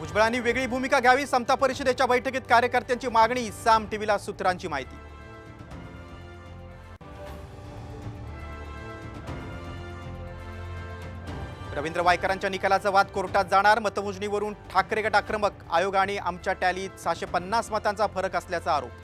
भुजबळांनी वेगळी भूमिका घ्यावी, समता परिषदेच्या बैठकीत कार्यकर्त्यांची मागणी, साम टीव्हीला सूत्रांची माहिती। रवींद्र वायकरांच्या निकालाचा वाद कोर्टात जाणार, मतमोजणीवरून ठाकरे गट आक्रमक, आयोग आणि आमच्या टॅलीत 650 मतांचा फरक असल्याचा आरोप।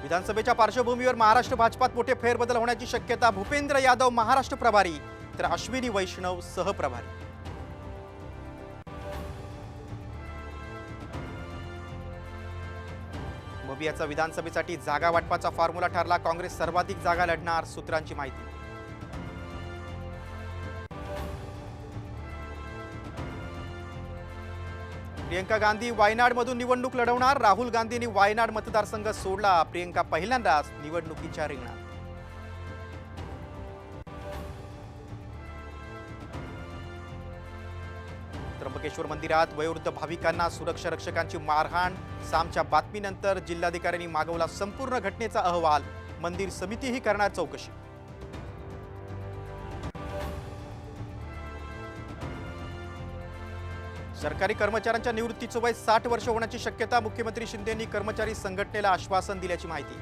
विधानसभेच्या पार्श्वभूमीवर महाराष्ट्र भाजपात मोठे फेरबदल होण्याची शक्यता, भूपेंद्र यादव महाराष्ट्र प्रभारी तर अश्विनी वैष्णव सहप्रभारी। मवियाचा विधानसभेसाठी जागा वाटपाचा फॉर्म्युला ठरला, काँग्रेस सर्वाधिक जागा लढणार, सूत्रांची माहिती। प्रियंका गांधी वायनाडमधून निवडणूक लढवणार, राहुल गांधींनी वायनाड मतदारसंघ सोडला, प्रियंका पहिल्यांदाच निवडणुकीच्या रिंगणात। त्र्यंबकेश्वर मंदिरात वयोवृद्ध भाविकांना सुरक्षा रक्षकांची मारहाण, सामच्या बातमीनंतर जिल्हाधिकाऱ्यांनी मागवला संपूर्ण घटनेचा अहवाल, मंदिर समितीही करणार चौकशी। सरकारी कर्मचाऱ्यांच्या निवृत्तीचं वय 60 वर्ष होण्याची शक्यता, मुख्यमंत्री शिंदेंनी कर्मचारी संघटनेला आश्वासन दिल्याची माहिती।